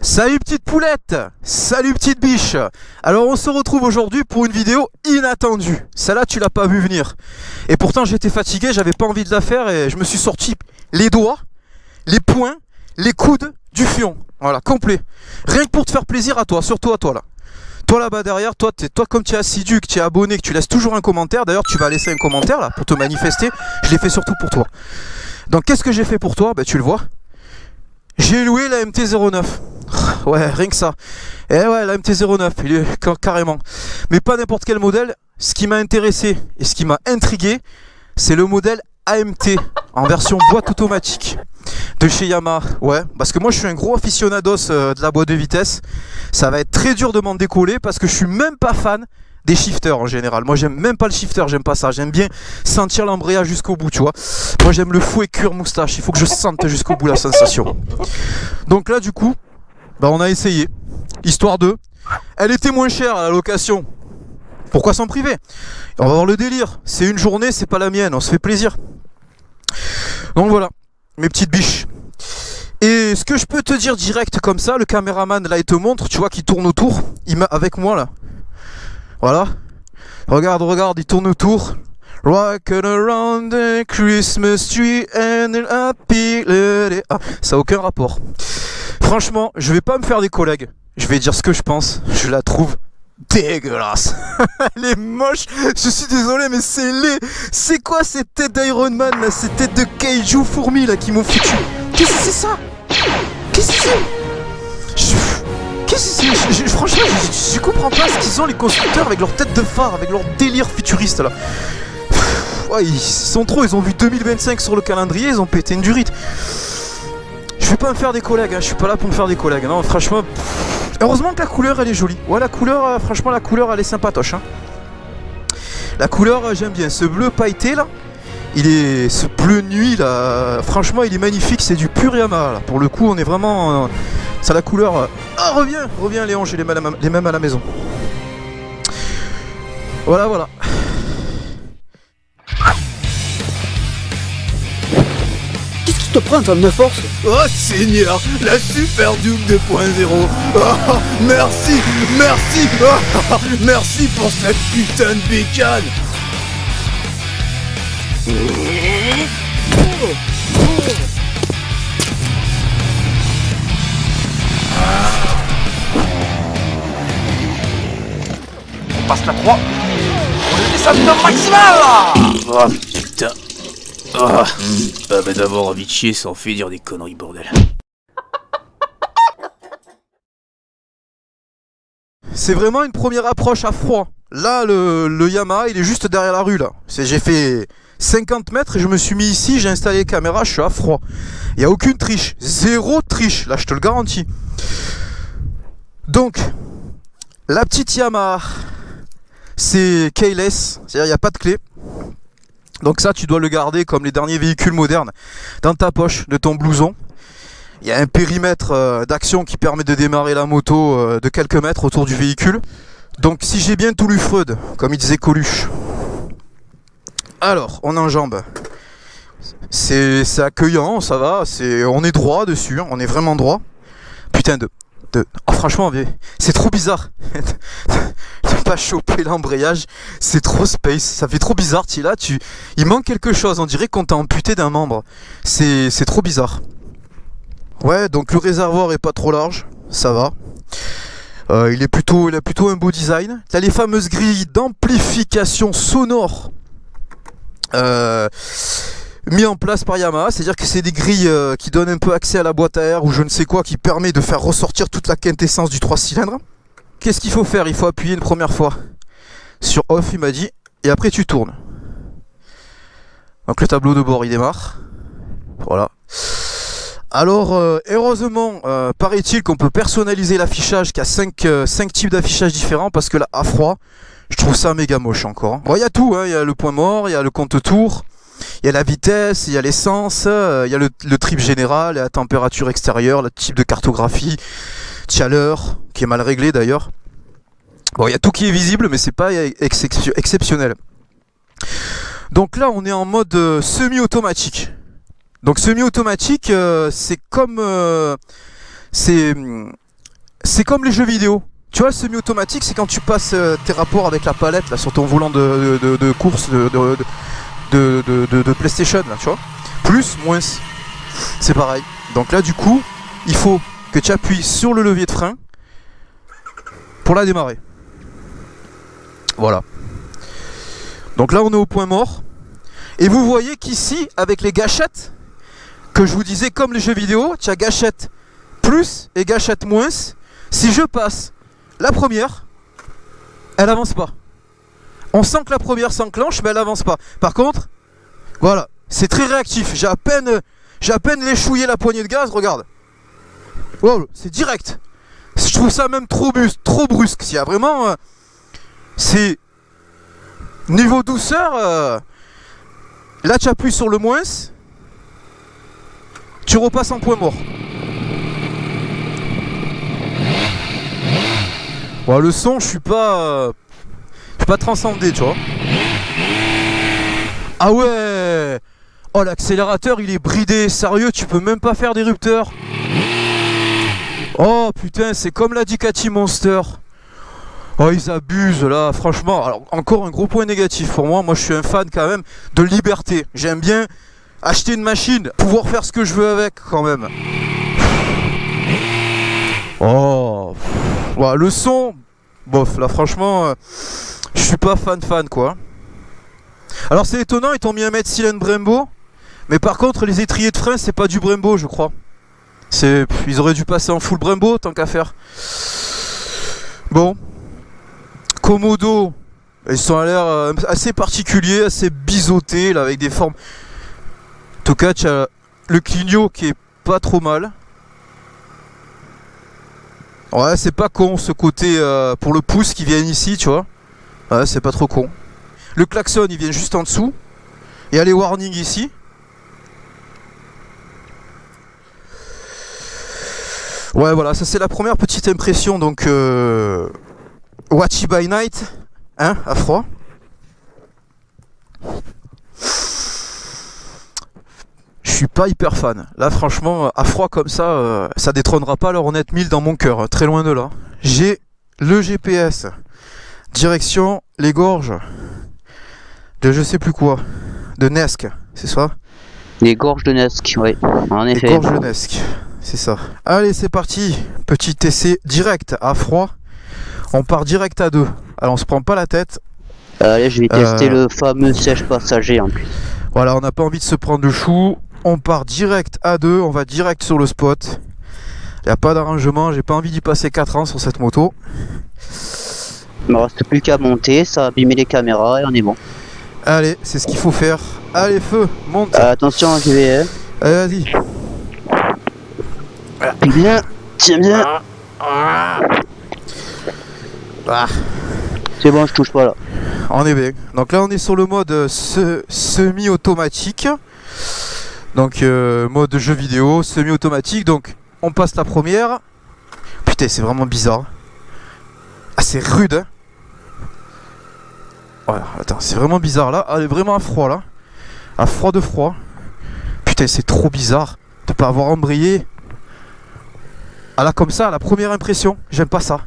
Salut petite poulette, salut petite biche. Alors on se retrouve aujourd'hui pour une vidéo inattendue. Celle-là tu l'as pas vu venir. Et pourtant j'étais fatigué, j'avais pas envie de la faire et je me suis sorti les doigts, les poings, les coudes du fion. Voilà, complet. Rien que pour te faire plaisir à toi, surtout à toi là. Toi là-bas derrière, toi comme tu es assidu, que tu es abonné, que tu laisses toujours un commentaire. D'ailleurs tu vas laisser un commentaire là pour te manifester. Je l'ai fait surtout pour toi. Donc qu'est-ce que j'ai fait pour toi? Tu le vois. J'ai loué la MT-09. Ouais, rien que ça. Et ouais, la MT-09, il est carrément. Mais pas n'importe quel modèle. Ce qui m'a intéressé et ce qui m'a intrigué, c'est le modèle AMT en version boîte automatique de chez Yamaha. Ouais, parce que moi je suis un gros aficionados de la boîte de vitesse. Ça va être très dur de m'en décoller parce que je suis même pas fan des shifters en général. Moi j'aime même pas le shifter, j'aime pas ça. J'aime bien sentir l'embrayage jusqu'au bout, tu vois. Moi j'aime le fouet cuir moustache. Il faut que je sente jusqu'au bout la sensation. Donc là du coup, on a essayé. Histoire de. Elle était moins chère à la location. Pourquoi s'en priver? On va voir le délire. C'est une journée, c'est pas la mienne. On se fait plaisir. Donc voilà, mes petites biches. Et ce que je peux te dire direct comme ça, le caméraman là il te montre, tu vois qu'il tourne autour. Il m'a avec moi là. Voilà. Regarde, il tourne autour. Rockin' around the Christmas tree and a happy lady. Ah, ça n'a aucun rapport. Franchement, je vais pas me faire des collègues. Je vais dire ce que je pense. Je la trouve dégueulasse. Elle est moche. Je suis désolé, mais c'est laid. C'est quoi cette tête d'Iron Man là? Cette tête de Kaiju fourmi là qui m'ont foutu. Qu'est-ce que c'est ça? Qu'est-ce que c'est? Franchement, je comprends pas ce qu'ils ont les constructeurs avec leur tête de phare, avec leur délire futuriste là. Ouais, ils sont trop, ils ont vu 2025 sur le calendrier, ils ont pété une durite. Je vais pas me faire des collègues, hein. Je suis pas là pour me faire des collègues. Non, franchement, heureusement que la couleur elle est jolie. Ouais, la couleur, franchement, la couleur elle est sympatoche. Hein. La couleur, j'aime bien. Ce bleu pailleté là, ce bleu nuit là, franchement, il est magnifique. C'est du pur Yamaha là. Pour le coup, on est vraiment. Ça la couleur. Ah, reviens Léon, j'ai les mêmes à la maison. Voilà. Qu'est-ce qui te prend en de force? Oh Seigneur, la Super Duke 2.0. Oh, merci oh, merci pour cette putain de bécane. On passe la 3. On descend au maximal là. Oh putain. Bah d'abord envie de chier, ça en fait dire des conneries, bordel. C'est vraiment une première approche à froid. Là, le Yamaha, il est juste derrière la rue là. J'ai fait 50 mètres et je me suis mis ici, j'ai installé les caméras, je suis à froid. Il n'y a aucune triche, zéro triche, là je te le garantis. Donc, la petite Yamaha, c'est keyless, c'est-à-dire il n'y a pas de clé. Donc ça, tu dois le garder comme les derniers véhicules modernes dans ta poche de ton blouson. Il y a un périmètre d'action qui permet de démarrer la moto de quelques mètres autour du véhicule. Donc si j'ai bien tout lu Freud, comme il disait Coluche. Alors, on enjambe. C'est accueillant, ça va, on est droit dessus, hein, on est vraiment droit. Putain oh, franchement, c'est trop bizarre de pas choper l'embrayage. C'est trop space, ça fait trop bizarre. Il manque quelque chose, on dirait qu'on t'a amputé d'un membre. C'est trop bizarre. Ouais, donc le réservoir est pas trop large, ça va. Il a plutôt un beau design. T'as les fameuses grilles d'amplification sonore mis en place par Yamaha, c'est-à-dire que c'est des grilles qui donnent un peu accès à la boîte à air ou je ne sais quoi, qui permet de faire ressortir toute la quintessence du 3 cylindres. Qu'est-ce qu'il faut faire? Il faut appuyer une première fois sur off, il m'a dit, et après tu tournes. Donc le tableau de bord il démarre. Voilà. Alors heureusement, paraît-il qu'on peut personnaliser l'affichage, qu'il y a 5 types d'affichage différents, parce que là à froid, je trouve ça méga moche encore. Bon, il y a tout, hein. Il y a le point mort, il y a le compte-tour. Il y a la vitesse, il y a l'essence, il y a le trip général, la température extérieure, le type de cartographie, chaleur, qui est mal réglé d'ailleurs. Bon, il y a tout qui est visible, mais c'est pas exceptionnel. Donc là, on est en mode semi-automatique. Donc semi-automatique, c'est comme... c'est comme les jeux vidéo. Tu vois, le semi-automatique, c'est quand tu passes tes rapports avec la palette là, sur ton volant de course de PlayStation, là, tu vois. Plus, moins, c'est pareil. Donc là, du coup, il faut que tu appuies sur le levier de frein pour la démarrer. Voilà. Donc là, on est au point mort. Et vous voyez qu'ici, avec les gâchettes, que je vous disais, comme les jeux vidéo, tu as gâchette plus et gâchette moins. Si je passe la première, elle avance pas. On sent que la première s'enclenche, mais elle avance pas. Par contre, voilà, c'est très réactif. J'ai à peine léchouillé la poignée de gaz, regarde. Wow, c'est direct. Je trouve ça même trop brusque. S'il y a vraiment, c'est niveau douceur. Là, tu appuies sur le moins, tu repasses en point mort. Bon, le son, je suis pas transcendé, tu vois. Ah ouais. Oh, l'accélérateur, il est bridé. Sérieux, tu peux même pas faire d'érupteur. Oh putain, c'est comme la Ducati Monster. Oh, ils abusent là, franchement. Alors, encore un gros point négatif pour moi. Moi, je suis un fan quand même de liberté. J'aime bien acheter une machine, pouvoir faire ce que je veux avec quand même. Oh, ouais, le son, bof, là franchement, je suis pas fan quoi. Alors c'est étonnant, ils t'ont mis un mètre cylindre Brembo, mais par contre les étriers de frein c'est pas du Brembo je crois. Ils auraient dû passer en full Brembo tant qu'à faire. Bon, Komodo, ils sont à l'air assez particuliers, assez biseautés là avec des formes. En tout cas tu as le Clignot qui est pas trop mal. Ouais, c'est pas con ce côté pour le pouce qui vient ici, tu vois. Ouais, c'est pas trop con. Le klaxon, il vient juste en dessous. Il y a les warnings ici. Ouais, voilà, ça c'est la première petite impression. Donc, Watchy by Night, hein, à froid. Je suis pas hyper fan. Là, franchement, à froid comme ça, ça détrônera pas l'Hornet 1000 dans mon cœur. Très loin de là. J'ai le GPS. Direction les gorges. De je sais plus quoi. De Nesque, c'est ça? Les gorges de Nesque, oui. En effet. Les gorges de Nesque, c'est ça. Allez, c'est parti. Petit essai direct à froid. On part direct à 2. Alors, on se prend pas la tête. Allez, je vais tester le fameux siège passager en plus. Voilà, on n'a pas envie de se prendre le chou. On part direct à 2, on va direct sur le spot. Il n'y a pas d'arrangement, j'ai pas envie d'y passer 4 ans sur cette moto. Il me reste plus qu'à monter, ça a abîmé les caméras et on est bon. Allez, c'est ce qu'il faut faire. Allez, feu, monte. Attention, j'y vais. Allez, vas-y. Bien, tiens bien. Ah. C'est bon, je touche pas là. On est bien. Donc là, on est sur le mode semi-automatique. Donc, mode jeu vidéo, semi-automatique. Donc, on passe la première. Putain, c'est vraiment bizarre. Ah, c'est rude, hein. Voilà, attends, c'est vraiment bizarre là. Ah, elle est vraiment à froid là. À froid de froid. Putain, c'est trop bizarre de pas avoir embrayé. Ah là, comme ça, à la première impression, j'aime pas ça.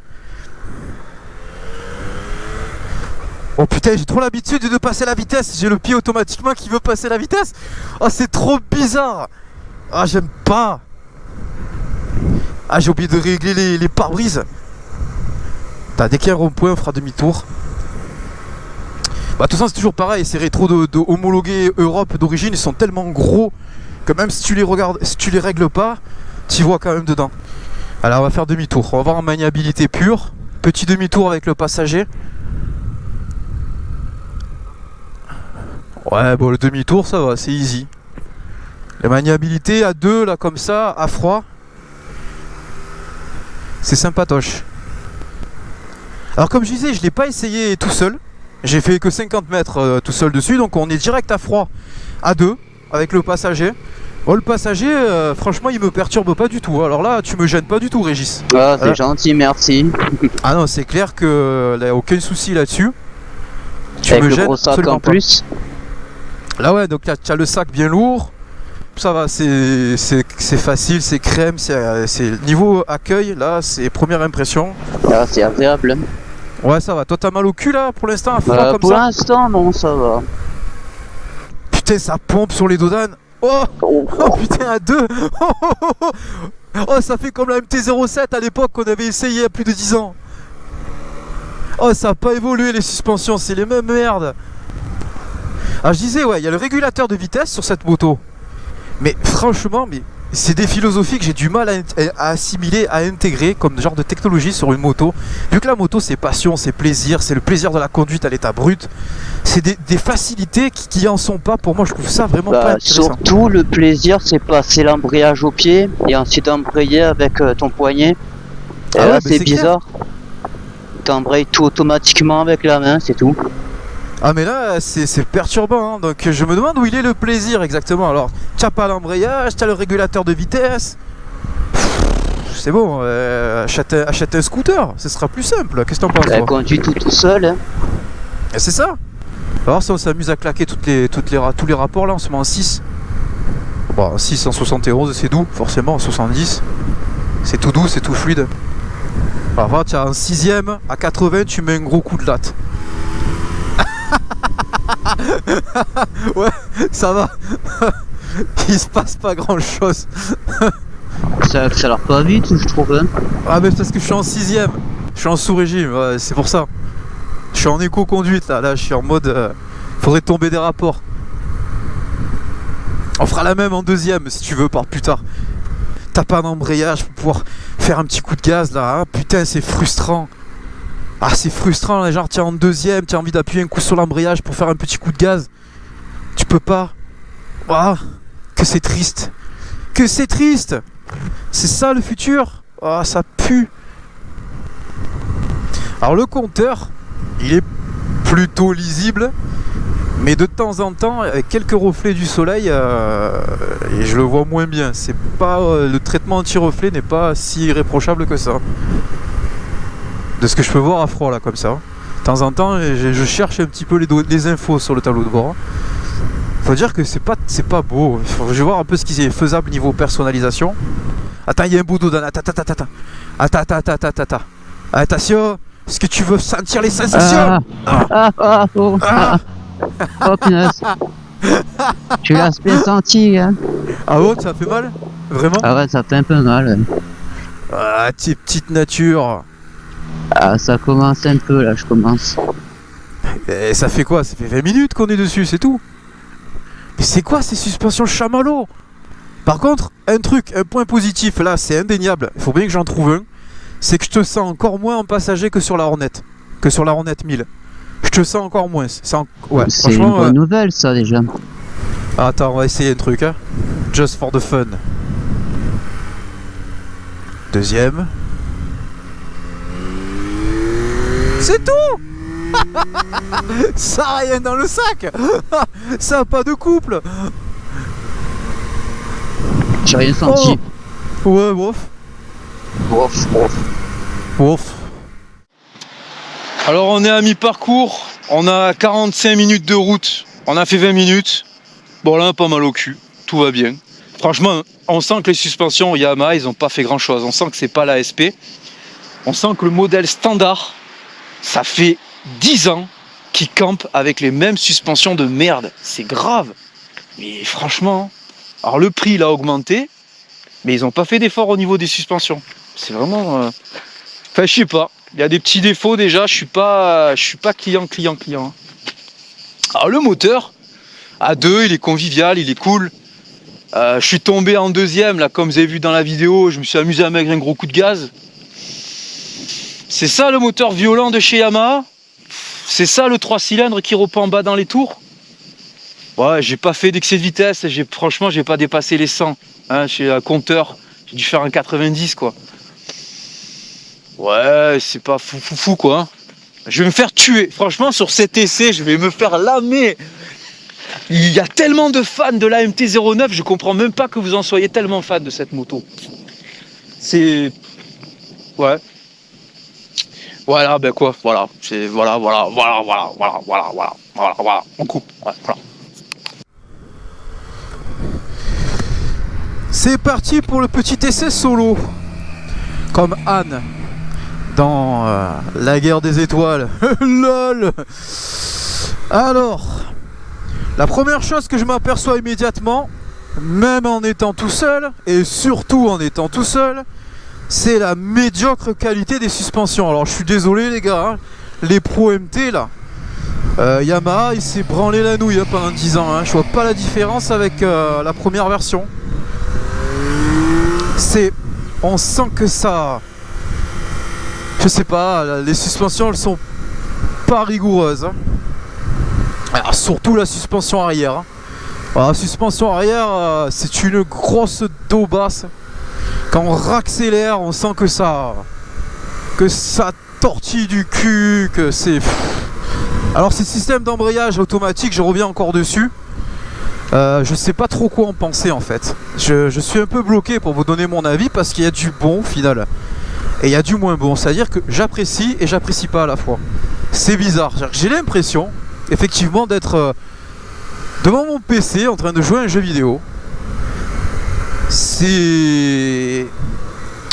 Oh putain, j'ai trop l'habitude de passer la vitesse. J'ai le pied automatiquement qui veut passer la vitesse. Oh, c'est trop bizarre. Ah, j'aime pas. Ah, j'ai oublié de régler les pare-brises. Dès qu'il y a un rond-point, on fera demi-tour. Bah, de toute façon, c'est toujours pareil. Ces rétros de homologués Europe d'origine, ils sont tellement gros que même si tu les regardes, si tu les règles pas, tu vois quand même dedans. Alors, on va faire demi-tour. On va voir en maniabilité pure. Petit demi-tour avec le passager. Ouais, bon, le demi-tour, ça va, c'est easy. La maniabilité à 2, là, comme ça, à froid, c'est sympatoche. Alors, comme je disais, je ne l'ai pas essayé tout seul. J'ai fait que 50 mètres tout seul dessus, donc on est direct à froid à 2 avec le passager. Bon, le passager, franchement, il me perturbe pas du tout. Alors là, tu me gênes pas du tout, Régis. Ah, c'est gentil, merci. Ah non, c'est clair que là, aucun souci là-dessus. Tu avec me le gênes gros sac absolument en pas. plus. Là, ouais, donc tu as le sac bien lourd. ça va, c'est facile, c'est crème, c'est niveau accueil, là, c'est première impression. Ah, c'est agréable. Ouais, ça va. Toi, t'as mal au cul, là, pour l'instant, à froid comme Pour ça? l'instant, non, ça va. Putain, ça pompe sur les dodanes. Oh, Oh, oh putain, à 2. Oh, ça fait comme la MT-07 à l'époque qu'on avait essayé il y a plus de 10 ans. Oh, ça a pas évolué, les suspensions, c'est les mêmes merdes. Ah, je disais, ouais, il y a le régulateur de vitesse sur cette moto. Mais franchement, c'est des philosophies que j'ai du mal à assimiler, à intégrer comme genre de technologie sur une moto. Vu que la moto, c'est passion, c'est plaisir, c'est le plaisir de la conduite à l'état brut. C'est des facilités qui en sont pas. Pour moi, je trouve ça vraiment pas intéressant. surtout, le plaisir, c'est passer l'embrayage au pied et ensuite embrayer avec ton poignet. Et Ah là, ouais, c'est bizarre. T'embrayes tout automatiquement avec la main, c'est tout. Ah mais là c'est perturbant, hein. Donc je me demande où il est le plaisir exactement. Alors t'as pas l'embrayage, t'as le régulateur de vitesse. C'est bon, achète un scooter, ce sera plus simple. Qu'est-ce que t'en penses Elle toi? conduit tout seul. Hein. Et c'est ça. Alors ça on s'amuse à claquer tous les rapports là, on se met en 6. Bon 6 en 71 c'est doux, forcément en 70. C'est tout doux, c'est tout fluide. Alors tu as un 6ème à 80, tu mets un gros coup de latte. Ouais, ça va. Il se passe pas grand chose. Ça accélère pas vite, je trouve. Hein. Ah, mais c'est parce que je suis en 6ème. Je suis en sous-régime, ouais, c'est pour ça. Je suis en éco-conduite là, je suis en mode. Faudrait tomber des rapports. On fera la même en 2ème si tu veux, par plus tard. T'as pas d'embrayage pour pouvoir faire un petit coup de gaz là, hein. Putain, c'est frustrant. Ah, c'est frustrant, là, genre t'es en 2ème, t'as envie d'appuyer un coup sur l'embrayage pour faire un petit coup de gaz. Tu peux pas. Ah, que c'est triste. Que c'est triste. C'est ça le futur. Ah, ça pue. Alors le compteur, il est plutôt lisible, mais de temps en temps, avec quelques reflets du soleil, et je le vois moins bien. C'est pas le traitement anti-reflet n'est pas si irréprochable que ça. De ce que je peux voir à froid là comme ça. De temps en temps je cherche un petit peu les infos sur le tableau de bord. Faut dire que c'est pas beau. Je vais voir un peu ce qui est faisable niveau personnalisation. Attends, il y a un bout d'eau. Attends. Attention, est-ce que tu veux sentir les sensations? Oh punaise. Tu l'as bien senti, hein. Ah bon, ça fait mal? Vraiment? Ah ouais, ça fait un peu mal. Ah, petite nature. Ah, ça commence un peu là, je commence. Et ça fait quoi? Ça fait 20 minutes qu'on est dessus, c'est tout. Mais c'est quoi ces suspensions chamallow? Par contre, un point positif, là, c'est indéniable. Il faut bien que j'en trouve un. C'est que je te sens encore moins en passager que sur la Hornet. Que sur la Hornet 1000. Je te sens encore moins. Ouais, c'est une bonne nouvelle, ça, déjà. Attends, on va essayer un truc, hein. Just for the fun. 2ème. C'est tout. Ça a rien dans le sac. Ça a pas de couple. J'ai rien senti. Oh. Ouais, bof. Bof. Alors on est à mi-parcours. On a 45 minutes de route. On a fait 20 minutes. Bon là, pas mal au cul. Tout va bien. Franchement, on sent que les suspensions Yamaha, ils ont pas fait grand chose. On sent que c'est pas la SP. On sent que le modèle standard, ça fait 10 ans qu'ils campent avec les mêmes suspensions de merde. C'est grave. Mais franchement, alors le prix il a augmenté, mais ils n'ont pas fait d'effort au niveau des suspensions. C'est vraiment... Enfin, je sais pas. Il y a des petits défauts déjà. Je suis pas client. Alors le moteur, à 2, il est convivial, il est cool. Je suis tombé en 2ème, là, comme vous avez vu dans la vidéo. Je me suis amusé à mettre un gros coup de gaz. C'est ça le moteur violent de chez Yamaha. C'est ça le 3 cylindres qui reprend en bas dans les tours. Ouais, j'ai pas fait d'excès de vitesse. Franchement, j'ai pas dépassé les 100. Hein, chez un compteur, j'ai dû faire un 90 quoi. Ouais, c'est pas fou quoi. Hein. Je vais me faire tuer. Franchement, sur cet essai, je vais me faire lamer. Il y a tellement de fans de la MT-09, je comprends même pas que vous en soyez tellement fan de cette moto. C'est... Ouais. Voilà, ben quoi, voilà. C'est... Voilà. On coupe. Ouais, voilà. C'est parti pour le petit essai solo. Comme Anne dans La Guerre des Étoiles. LOL. Alors, la première chose que je m'aperçois immédiatement, même en étant tout seul, et surtout en étant tout seul, c'est la médiocre qualité des suspensions. Alors je suis désolé les gars, hein, les Pro MT là, Yamaha il s'est branlé la nouille pendant 10 ans, hein. Je vois pas la différence avec la première version. On sent que ça, je sais pas, les suspensions elles sont pas rigoureuses, hein. Alors, surtout la suspension arrière, hein. Alors, la suspension arrière c'est une grosse daubasse. Quand on raccélère on sent que ça tortille du cul, que c'est... Alors ces systèmes d'embrayage automatique, je reviens encore dessus. Je sais pas trop quoi en penser en fait. Je suis un peu bloqué pour vous donner mon avis parce qu'il y a du bon au final. Et il y a du moins bon. C'est-à-dire que j'apprécie et j'apprécie pas à la fois. C'est bizarre. J'ai l'impression effectivement d'être devant mon PC en train de jouer à un jeu vidéo.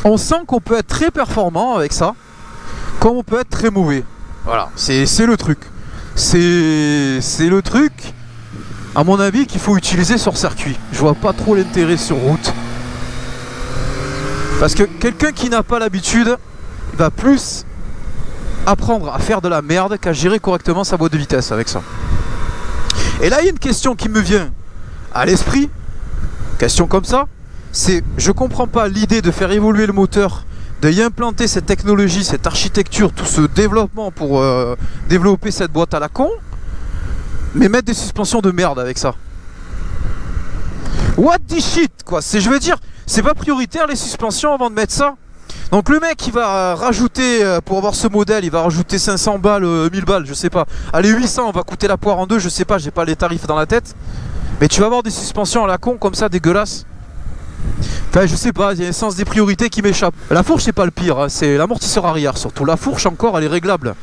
On sent qu'on peut être très performant avec ça, comme on peut être très mauvais. Voilà, c'est le truc. C'est le truc, à mon avis, qu'il faut utiliser sur circuit. Je vois pas trop l'intérêt sur route. Parce que quelqu'un qui n'a pas l'habitude, il va plus apprendre à faire de la merde qu'à gérer correctement sa boîte de vitesse avec ça. Et là, il y a une question qui me vient à l'esprit. Question comme ça. Je comprends pas l'idée de faire évoluer le moteur, de y implanter cette technologie, cette architecture, tout ce développement pour développer cette boîte à la con, mais mettre des suspensions de merde avec ça. What the shit quoi. Je veux dire, c'est pas prioritaire les suspensions avant de mettre ça. Donc le mec il va rajouter, pour avoir ce modèle, il va rajouter 500 balles, 1000 balles, je sais pas. Allez 800, on va coûter la poire en deux, je sais pas, j'ai pas les tarifs dans la tête. Mais tu vas avoir des suspensions à la con comme ça, dégueulasses. Enfin je sais pas, il y a un sens des priorités qui m'échappe. La fourche c'est pas le pire, hein, c'est l'amortisseur arrière surtout. La fourche encore elle est réglable.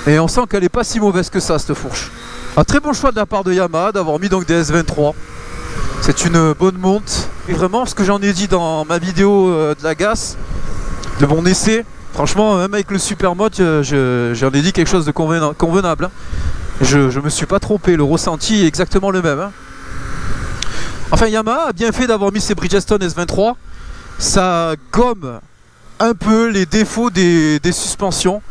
Et on sent qu'elle est pas si mauvaise que ça cette fourche. Un très bon choix de la part de Yamaha d'avoir mis donc des S23. C'est une bonne monte. Et vraiment ce que j'en ai dit dans ma vidéo de la GAS, de mon essai, franchement même avec le super mode j'en ai dit quelque chose de convenable, hein. Je me suis pas trompé, le ressenti est exactement le même, hein. Enfin Yamaha a bien fait d'avoir mis ces Bridgestone S23. Ça gomme un peu les défauts des suspensions.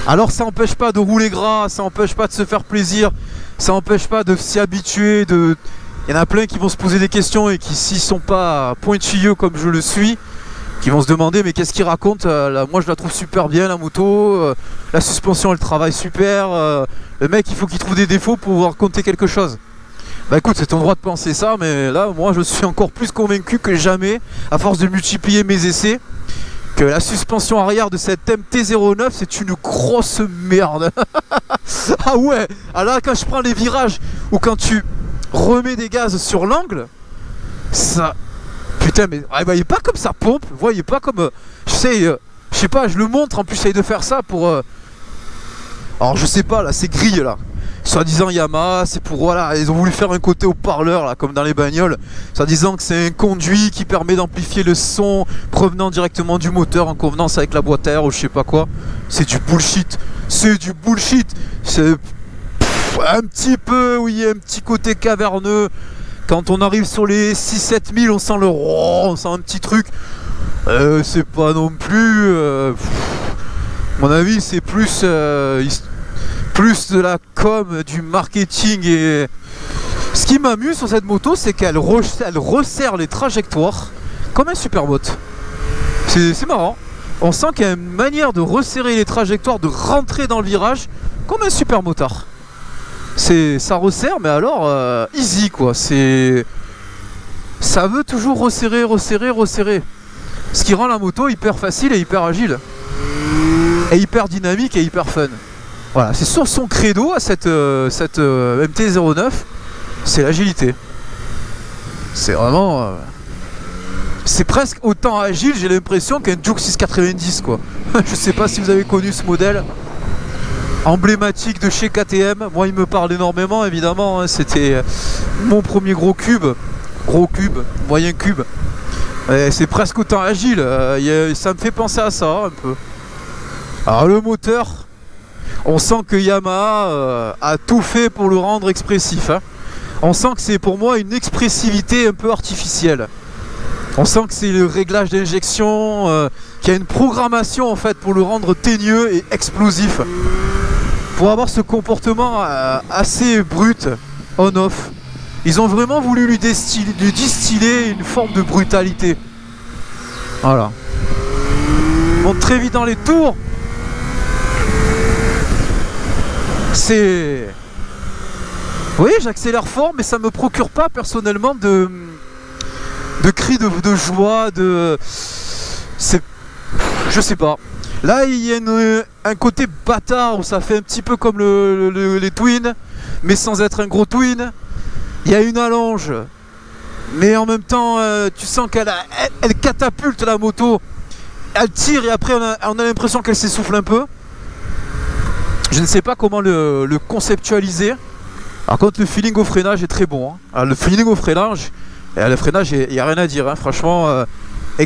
Alors ça n'empêche pas de rouler gras, ça n'empêche pas de se faire plaisir, ça n'empêche pas de s'y habituer. Il y en a plein qui vont se poser des questions et qui, s'ils sont pas pointilleux comme je le suis, qui vont se demander mais qu'est-ce qu'il raconte. Moi je la trouve super bien la moto, la suspension elle travaille super, le mec il faut qu'il trouve des défauts pour pouvoir raconter quelque chose. Bah écoute, c'est ton droit de penser ça, mais là moi je suis encore plus convaincu que jamais, à force de multiplier mes essais, que la suspension arrière de cette MT-09 c'est une grosse merde. Ah ouais, alors là quand je prends les virages ou quand tu remets des gaz sur l'angle, ça... Putain mais voyez pas comme ça pompe, voyez pas comme... je sais pas, je le montre en plus, j'essaye de faire ça pour... Alors je sais pas là, c'est grille là. Soi-disant Yamaha, c'est pour, voilà, ils ont voulu faire un côté haut-parleur là, comme dans les bagnoles, soi-disant que c'est un conduit qui permet d'amplifier le son provenant directement du moteur en convenance avec la boîte à air ou je sais pas quoi. C'est du bullshit, c'est du bullshit. C'est un petit peu, oui, un petit côté caverneux. Quand on arrive sur les 6-7 000, on sent on sent un petit truc. C'est pas non plus... à mon avis, c'est plus de la com, du marketing. Et ce qui m'amuse sur cette moto, c'est qu'elle resserre les trajectoires comme un superbot. C'est marrant. On sent qu'il y a une manière de resserrer les trajectoires, de rentrer dans le virage comme un super motard. Ça resserre, mais alors easy quoi. Ça veut toujours resserrer. Ce qui rend la moto hyper facile et hyper agile. Et hyper dynamique et hyper fun. Voilà, c'est sur son credo à cette MT-09, c'est l'agilité. C'est vraiment... c'est presque autant agile, j'ai l'impression, qu'un Juke 690 quoi. Je sais pas si vous avez connu ce modèle emblématique de chez KTM. Moi il me parle énormément évidemment, hein. C'était mon premier gros cube gros cube, moyen cube. C'est presque autant agile, ça me fait penser à ça un peu. Alors le moteur, on sent que Yamaha a tout fait pour le rendre expressif. Hein. On sent que c'est pour moi une expressivité un peu artificielle. On sent que c'est le réglage d'injection, qu'il y a une programmation en fait pour le rendre teigneux et explosif. Pour avoir ce comportement assez brut, on-off. Ils ont vraiment voulu lui distiller une forme de brutalité. Voilà. On monte très vite dans les tours. C'est... Oui, j'accélère fort, mais ça me procure pas personnellement de cris de joie, c'est... Je sais pas. Là, il y a un côté bâtard où ça fait un petit peu comme les twins, mais sans être un gros twin. Il y a une allonge, mais en même temps, tu sens qu'elle catapulte la moto. Elle tire et après, on a l'impression qu'elle s'essouffle un peu. Je ne sais pas comment le conceptualiser. Par contre, le feeling au freinage est très bon. Hein. Alors, le feeling au freinage, il n'y a rien à dire. Hein. Franchement,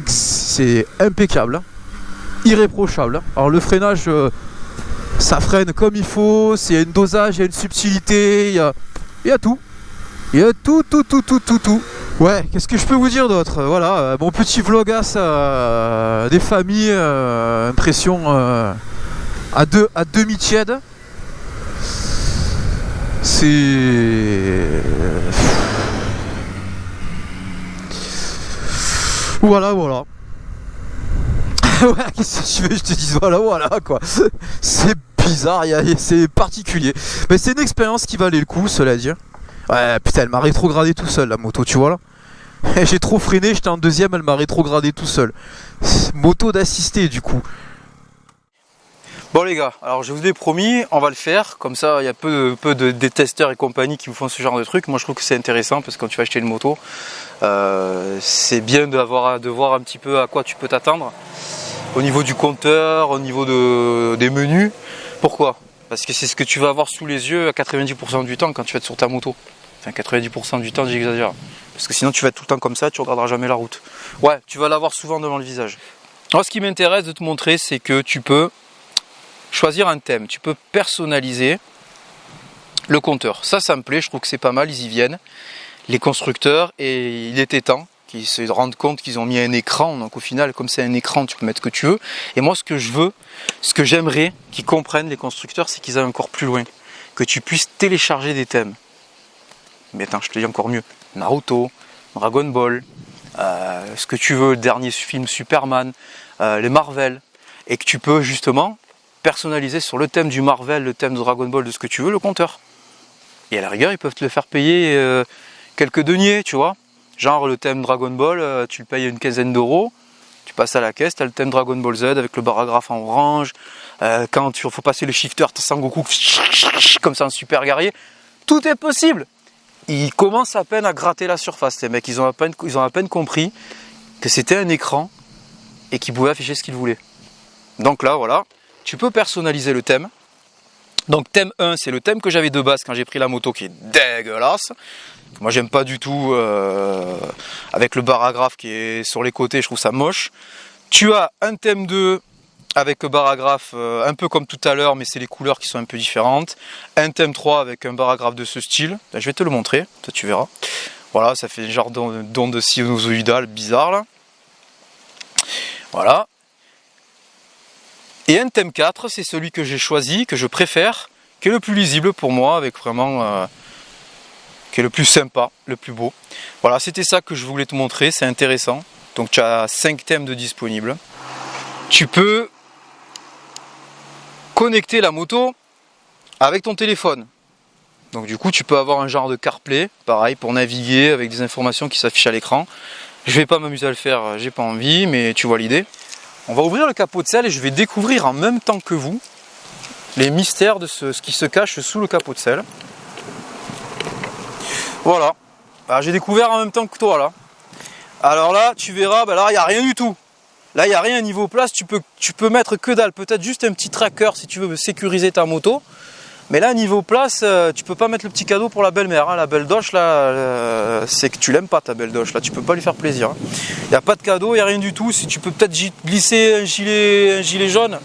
c'est impeccable. Hein. Irréprochable. Hein. Alors, le freinage, ça freine comme il faut. Il y a une dosage, il y a une subtilité, il y a tout. Il y a tout. Ouais, qu'est-ce que je peux vous dire d'autre? Voilà, mon petit vlogas des familles, impression à demi-tiède. C'est... Voilà. Ouais, qu'est-ce que tu veux que je te dise? Voilà, quoi. C'est bizarre, c'est particulier. Mais c'est une expérience qui valait le coup, cela dit. Ouais, putain, elle m'a rétrogradé tout seul, la moto, tu vois là. J'ai trop freiné, j'étais en deuxième, elle m'a rétrogradé tout seul. Moto d'assister, du coup. Bon les gars, alors je vous ai promis, on va le faire, comme ça il y a peu de testeurs et compagnie qui vous font ce genre de truc. Moi je trouve que c'est intéressant parce que quand tu vas acheter une moto, c'est bien de voir un petit peu à quoi tu peux t'attendre. Au niveau du compteur, au niveau des menus. Pourquoi? Parce que c'est ce que tu vas avoir sous les yeux à 90% du temps quand tu vas être sur ta moto. Enfin 90% du temps j'exagère. Parce que sinon tu vas être tout le temps comme ça, tu ne regarderas jamais la route. Ouais, tu vas l'avoir souvent devant le visage. Moi ce qui m'intéresse de te montrer, c'est que tu peux choisir un thème, tu peux personnaliser le compteur. Ça me plaît, je trouve que c'est pas mal, ils y viennent. Les constructeurs, et il était temps qu'ils se rendent compte qu'ils ont mis un écran, donc au final, comme c'est un écran, tu peux mettre ce que tu veux. Et moi, ce que je veux, ce que j'aimerais qu'ils comprennent, les constructeurs, c'est qu'ils aillent encore plus loin. Que tu puisses télécharger des thèmes. Mais attends, je te dis encore mieux. Naruto, Dragon Ball, ce que tu veux, le dernier film Superman, les Marvel, et que tu peux justement personnaliser sur le thème du Marvel, le thème de Dragon Ball, de ce que tu veux, le compteur. Et à la rigueur, ils peuvent te le faire payer quelques deniers, tu vois. Genre le thème Dragon Ball, tu le payes une quinzaine d'euros, tu passes à la caisse, tu as le thème Dragon Ball Z avec le paragraphe en orange. Quand il faut passer le shifter, tu as Sangoku comme ça, un super guerrier. Tout est possible. Ils commencent à peine à gratter la surface, les mecs. Ils ont à peine compris que c'était un écran et qu'ils pouvaient afficher ce qu'ils voulaient. Donc là, voilà. Tu peux personnaliser le thème. Donc thème 1, c'est le thème que j'avais de base quand j'ai pris la moto qui est dégueulasse. Moi j'aime pas du tout avec le paragraphe qui est sur les côtés, je trouve ça moche. Tu as un thème 2 avec le paragraphe un peu comme tout à l'heure, mais c'est les couleurs qui sont un peu différentes. Un thème 3 avec un paragraphe de ce style. Là, je vais te le montrer, toi tu verras. Voilà, ça fait un genre d'onde sinusoïdale bizarre là. Voilà. Et un thème 4, c'est celui que j'ai choisi, que je préfère, qui est le plus lisible pour moi, avec vraiment, qui est le plus sympa, le plus beau. Voilà, c'était ça que je voulais te montrer, c'est intéressant. Donc tu as 5 thèmes de disponibles. Tu peux connecter la moto avec ton téléphone. Donc du coup, tu peux avoir un genre de CarPlay, pareil, pour naviguer avec des informations qui s'affichent à l'écran. Je vais pas m'amuser à le faire, j'ai pas envie, mais tu vois l'idée. On va ouvrir le capot de selle et je vais découvrir en même temps que vous les mystères de ce qui se cache sous le capot de selle. Voilà. Alors, j'ai découvert en même temps que toi là. Alors là, tu verras, là, il n'y a rien du tout. Là, il n'y a rien niveau place, tu peux mettre que dalle. Peut-être juste un petit tracker si tu veux sécuriser ta moto. Mais là, niveau place, tu peux pas mettre le petit cadeau pour la belle-mère. Hein. La belle doche, là, c'est que tu l'aimes pas, ta belle doche. Là, tu peux pas lui faire plaisir. Hein. Y a pas de cadeau, y a rien du tout. Si tu peux peut-être glisser un gilet jaune,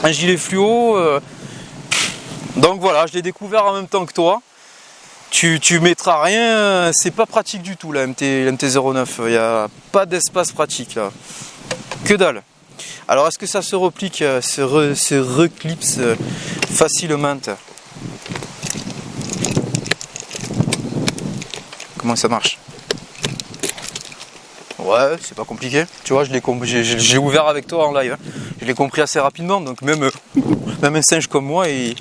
un gilet fluo. Donc voilà, je l'ai découvert en même temps que toi. Tu mettras rien, c'est pas pratique du tout la MT-09. Il n'y a pas d'espace pratique là. Que dalle. Alors est-ce que ça se replique, se reclipse facilement? Comment ça marche? Ouais, c'est pas compliqué. Tu vois, j'ai ouvert avec toi en live. Hein. Je l'ai compris assez rapidement, donc même un singe comme moi, il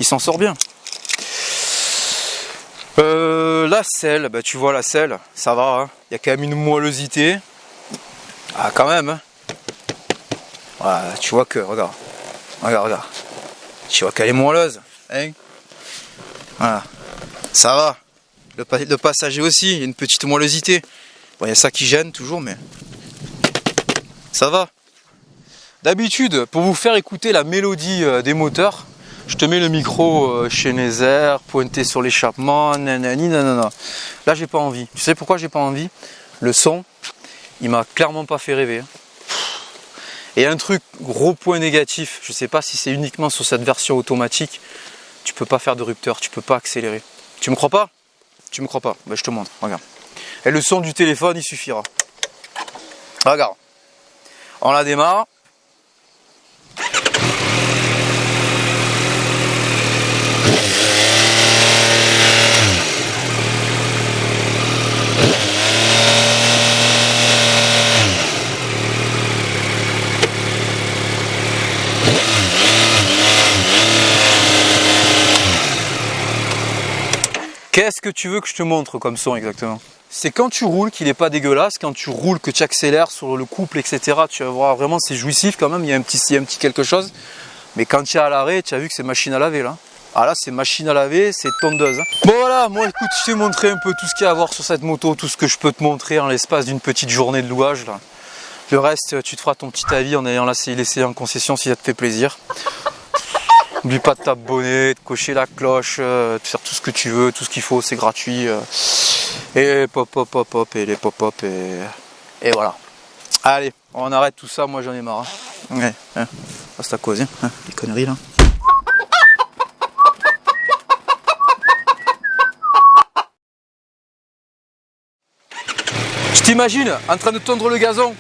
s'en sort bien. La selle, bah tu vois la selle, ça va. Hein. Il y a quand même une moellosité. Ah quand même. Hein. Voilà, tu vois que, regarde. Tu vois qu'elle est moelleuse. Hein, voilà. Ça va. Le passager aussi, il y a une petite moellosité. Bon, il y a ça qui gêne toujours, mais ça va. D'habitude, pour vous faire écouter la mélodie des moteurs, je te mets le micro chez Nezer, pointé sur l'échappement, nanani, nanana. Là, j'ai pas envie. Tu sais pourquoi j'ai pas envie? Le son, il m'a clairement pas fait rêver. Et un truc, gros point négatif, je sais pas si c'est uniquement sur cette version automatique, tu peux pas faire de rupteur, tu peux pas accélérer. Tu me crois pas? Tu me crois pas? Ben, je te montre, regarde. Et le son du téléphone, il suffira. Regarde. On la démarre. Qu'est-ce que tu veux que je te montre comme son exactement? C'est quand tu roules qu'il n'est pas dégueulasse, quand tu roules que tu accélères sur le couple, etc. Tu vas voir vraiment c'est jouissif quand même, il y a un petit quelque chose. Mais quand tu es à l'arrêt, tu as vu que c'est machine à laver là. Ah là c'est machine à laver, c'est tondeuse. Hein. Bon voilà, moi écoute, je t'ai montré un peu tout ce qu'il y a à voir sur cette moto, tout ce que je peux te montrer en l'espace d'une petite journée de louage là. Le reste, tu te feras ton petit avis en ayant laissé en concession si ça te fait plaisir. N'oublie pas de t'abonner, de cocher la cloche, de faire tout ce que tu veux, tout ce qu'il faut, c'est gratuit. Et pop, et les pop, et voilà. Allez, on arrête tout ça, moi j'en ai marre. Hein. Ouais, hein. Reste à causer, hein, les conneries là. Je t'imagine en train de tondre le gazon.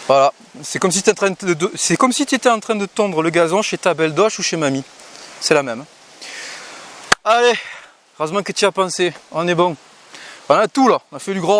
Voilà, c'est comme si tu étais en train de tondre le gazon chez ta belle doche ou chez mamie. C'est la même. Allez, heureusement que tu y as pensé. On est bon. On a tout là, on a fait du gros.